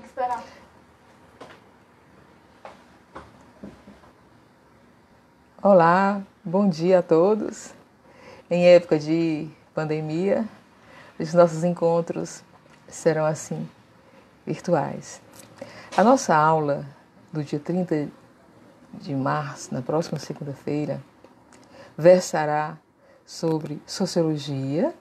Tem que esperar. Olá, bom dia a todos. Em época de pandemia, os nossos encontros serão assim, virtuais. A nossa aula do dia 30 de março, na próxima segunda-feira, versará sobre sociologia,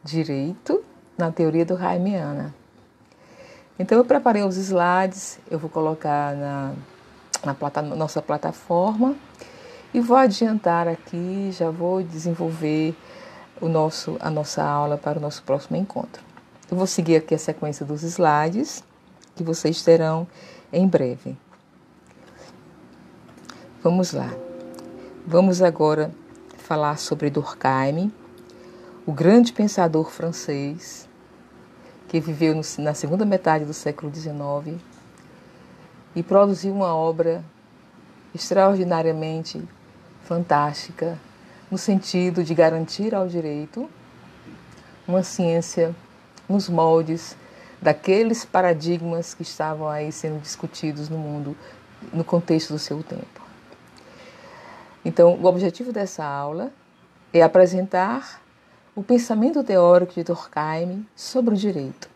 direito, na teoria do Raimiana. Então eu preparei os slides, eu vou colocar na nossa plataforma e vou adiantar aqui, já vou desenvolver a nossa aula para o nosso próximo encontro. Eu vou seguir aqui a sequência dos slides que vocês terão em breve. Vamos lá. Vamos agora falar sobre Durkheim, o grande pensador francês que viveu na segunda metade do século XIX e produziu uma obra extraordinariamente fantástica no sentido de garantir ao direito uma ciência nos moldes daqueles paradigmas que estavam aí sendo discutidos no mundo no contexto do seu tempo. Então, o objetivo dessa aula é apresentar o pensamento teórico de Durkheim sobre o direito,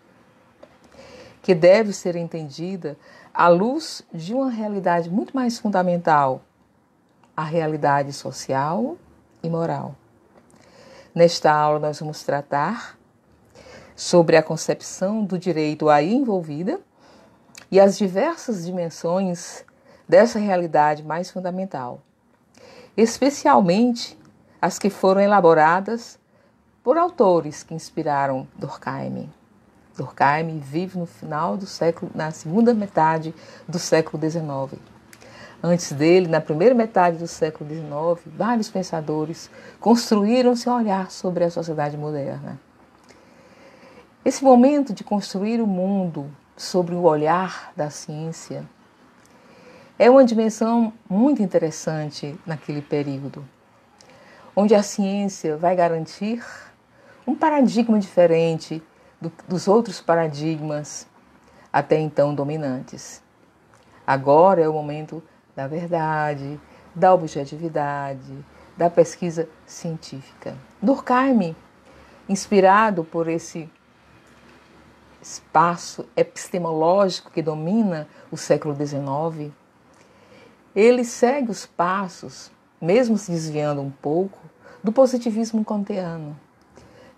que deve ser entendida à luz de uma realidade muito mais fundamental, a realidade social e moral. Nesta aula nós vamos tratar sobre a concepção do direito aí envolvida e as diversas dimensões dessa realidade mais fundamental, especialmente as que foram elaboradas por autores que inspiraram Durkheim. Durkheim vive no final do século, na segunda metade do século XIX. Antes dele, na primeira metade do século XIX, vários pensadores construíram seu olhar sobre a sociedade moderna. Esse momento de construir o mundo sobre o olhar da ciência é uma dimensão muito interessante naquele período, onde a ciência vai garantir um paradigma diferente dos outros paradigmas até então dominantes. Agora é o momento da verdade, da objetividade, da pesquisa científica. Durkheim, inspirado por esse espaço epistemológico que domina o século XIX, ele segue os passos, mesmo se desviando um pouco, do positivismo kantiano.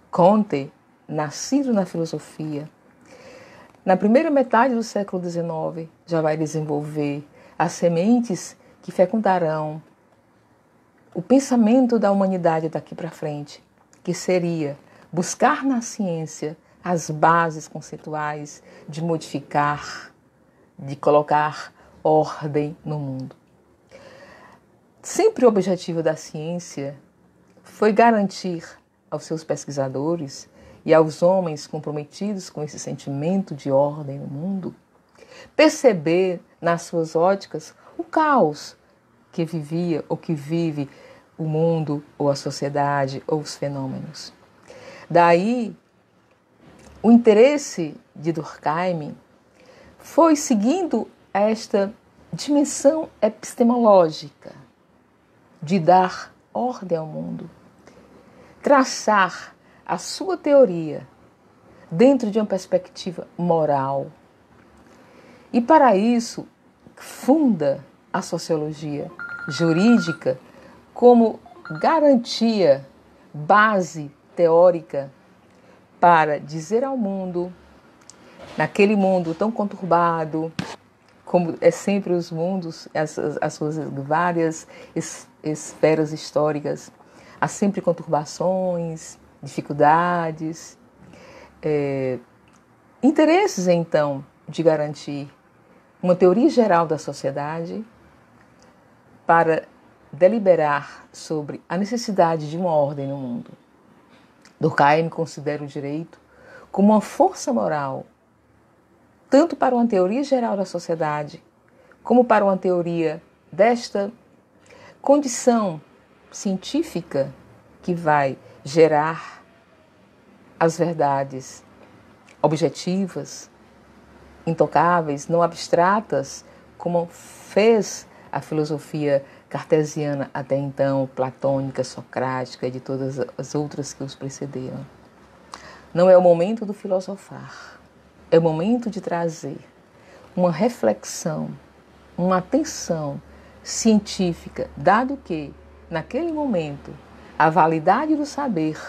Comte, nascido na filosofia, na primeira metade do século XIX, já vai desenvolver as sementes que fecundarão o pensamento da humanidade daqui para frente, que seria buscar na ciência as bases conceituais de modificar, de colocar ordem no mundo. Sempre o objetivo da ciência foi garantir aos seus pesquisadores e aos homens comprometidos com esse sentimento de ordem no mundo, perceber nas suas óticas o caos que vivia ou que vive o mundo ou a sociedade ou os fenômenos. Daí, o interesse de Durkheim foi seguindo esta dimensão epistemológica de dar ordem ao mundo, traçar a sua teoria dentro de uma perspectiva moral. E para isso, funda a sociologia jurídica como garantia, base teórica para dizer ao mundo, naquele mundo tão conturbado, como é sempre os mundos, as suas várias esferas históricas, há sempre conturbações, dificuldades, interesses, então, de garantir uma teoria geral da sociedade para deliberar sobre a necessidade de uma ordem no mundo. Durkheim considera o direito como uma força moral, tanto para uma teoria geral da sociedade, como para uma teoria desta condição científica que vai gerar as verdades objetivas intocáveis, não abstratas, como fez a filosofia cartesiana até então, platônica, socrática e de todas as outras que os precederam. Não é o momento do filosofar, é o momento de trazer uma reflexão, uma atenção científica, dado que, naquele momento, a validade do saber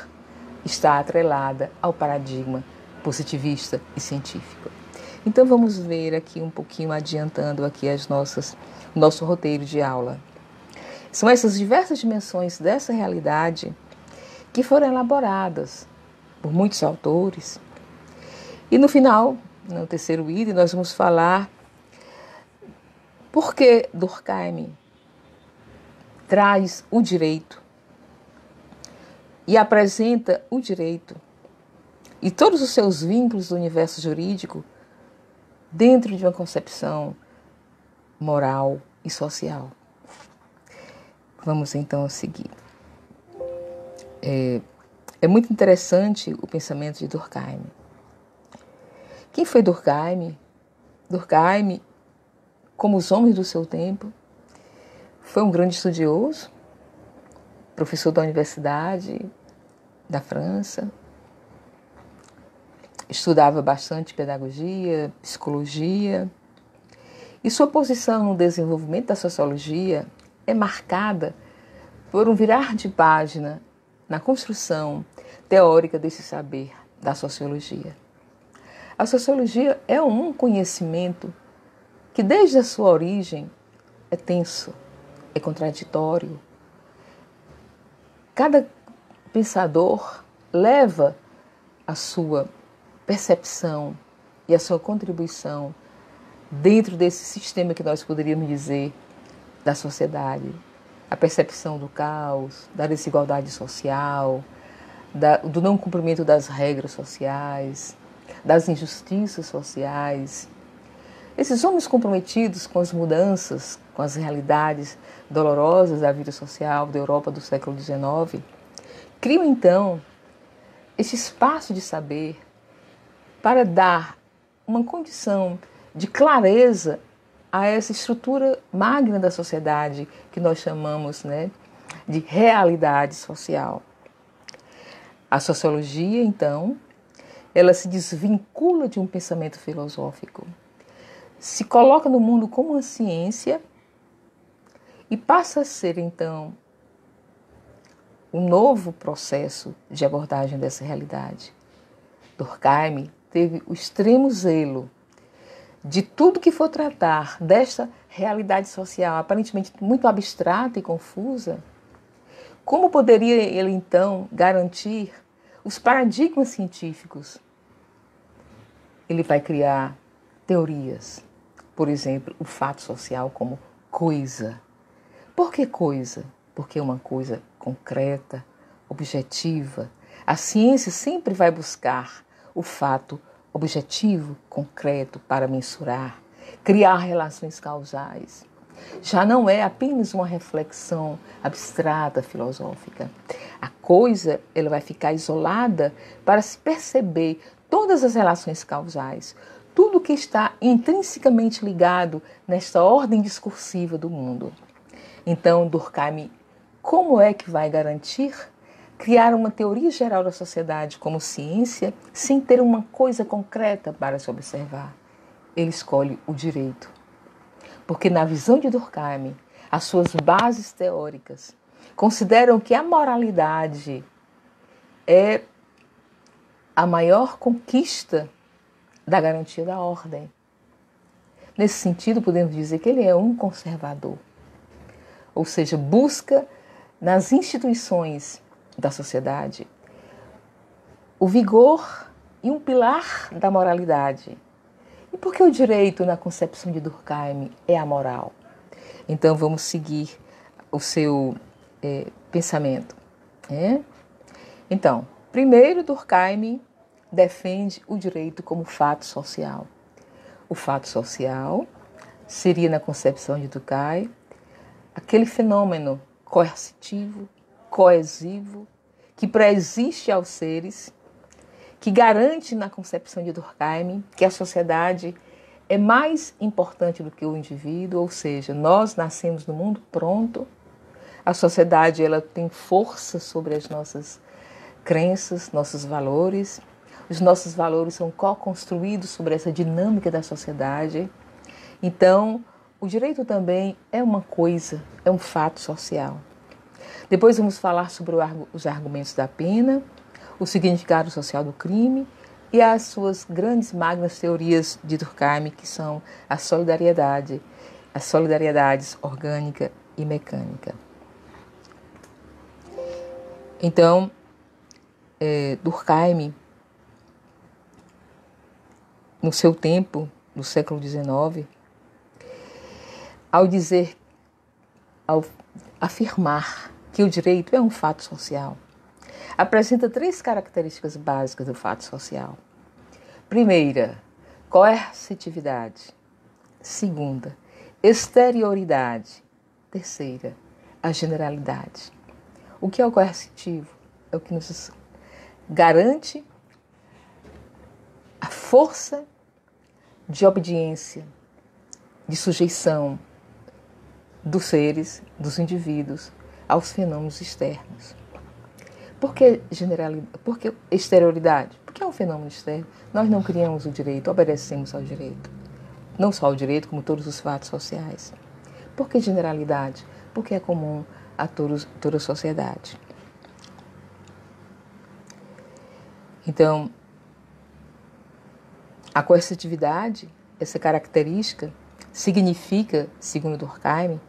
está atrelada ao paradigma positivista e científico. Então vamos ver aqui um pouquinho, adiantando aqui nosso roteiro de aula. São essas diversas dimensões dessa realidade que foram elaboradas por muitos autores. E no final, no terceiro item, nós vamos falar por que Durkheim traz o direito e apresenta o direito e todos os seus vínculos do universo jurídico dentro de uma concepção moral e social. Vamos então seguir. É muito interessante o pensamento de Durkheim. Quem foi Durkheim? Durkheim, como os homens do seu tempo, foi um grande estudioso, professor da Universidade da França, estudava bastante pedagogia, psicologia, e sua posição no desenvolvimento da sociologia é marcada por um virar de página na construção teórica desse saber da sociologia. A sociologia é um conhecimento que desde a sua origem é tenso, é contraditório. Cada pensador leva a sua percepção e a sua contribuição dentro desse sistema que nós poderíamos dizer da sociedade. A percepção do caos, da desigualdade social, do não cumprimento das regras sociais, das injustiças sociais. Esses homens comprometidos com as mudanças, com as realidades dolorosas da vida social da Europa do século XIX, criam então esse espaço de saber para dar uma condição de clareza a essa estrutura magna da sociedade que nós chamamos, de realidade social. A sociologia, então, ela se desvincula de um pensamento filosófico, se coloca no mundo como uma ciência e passa a ser, então, um novo processo de abordagem dessa realidade. Durkheim teve o extremo zelo de tudo que for tratar desta realidade social, aparentemente muito abstrata e confusa. Como poderia ele, então, garantir os paradigmas científicos? Ele vai criar teorias. Por exemplo, o fato social como coisa. Por que coisa? Porque é uma coisa concreta, objetiva. A ciência sempre vai buscar o fato objetivo, concreto, para mensurar, criar relações causais. Já não é apenas uma reflexão abstrata, filosófica. A coisa ela vai ficar isolada para se perceber todas as relações causais, tudo que está intrinsecamente ligado nesta ordem discursiva do mundo. Então, Durkheim, como é que vai garantir criar uma teoria geral da sociedade como ciência sem ter uma coisa concreta para se observar? Ele escolhe o direito. Porque na visão de Durkheim, as suas bases teóricas consideram que a moralidade é a maior conquista da garantia da ordem. Nesse sentido, podemos dizer que ele é um conservador. Ou seja, busca nas instituições da sociedade o vigor e um pilar da moralidade. E por que o direito, na concepção de Durkheim, é a moral? Então, vamos seguir o seu pensamento. Então, primeiro, Durkheim defende o direito como fato social. O fato social seria, na concepção de Durkheim, aquele fenômeno coercitivo, coesivo, que pré-existe aos seres, que garante, na concepção de Durkheim, que a sociedade é mais importante do que o indivíduo, ou seja, nós nascemos no mundo pronto, a sociedade ela tem força sobre as nossas crenças, nossos valores, os nossos valores são co-construídos sobre essa dinâmica da sociedade. Então, o direito também é uma coisa, é um fato social. Depois vamos falar sobre os argumentos da pena, o significado social do crime e as suas grandes magnas teorias de Durkheim, que são a solidariedade, as solidariedades orgânica e mecânica. Então, Durkheim, no seu tempo, no século XIX, ao afirmar que o direito é um fato social, apresenta 3 características básicas do fato social. Primeira, coercitividade. Segunda, exterioridade. Terceira, a generalidade. O que é o coercitivo? É o que nos garante a força de obediência, de sujeição dos seres, dos indivíduos, aos fenômenos externos. Por que generalidade? Por que exterioridade? Porque é um fenômeno externo. Nós não criamos o direito, obedecemos ao direito. Não só ao direito, como todos os fatos sociais. Por que generalidade? Porque é comum a toda a sociedade. Então, a coercitividade, essa característica, significa, segundo Durkheim,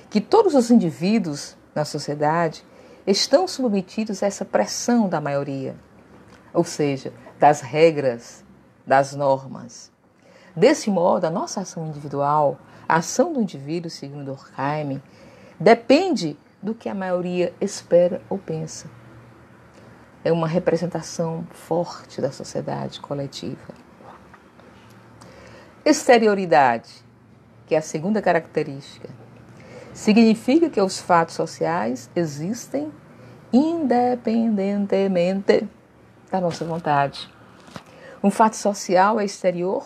que todos os indivíduos na sociedade estão submetidos a essa pressão da maioria, ou seja, das regras, das normas. Desse modo, a nossa ação individual, a ação do indivíduo, segundo Durkheim, depende do que a maioria espera ou pensa. É uma representação forte da sociedade coletiva. Exterioridade, que é a segunda característica, significa que os fatos sociais existem independentemente da nossa vontade. Um fato social é exterior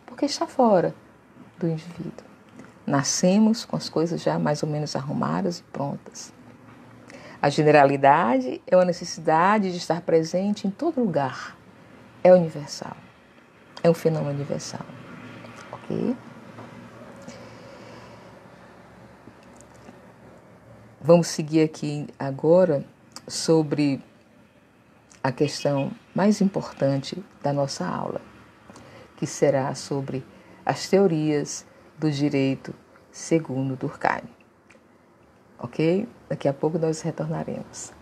porque está fora do indivíduo. Nascemos com as coisas já mais ou menos arrumadas e prontas. A generalidade é uma necessidade de estar presente em todo lugar. É universal. É um fenômeno universal. Ok? Vamos seguir aqui agora sobre a questão mais importante da nossa aula, que será sobre as teorias do direito segundo Durkheim. Ok? Daqui a pouco nós retornaremos.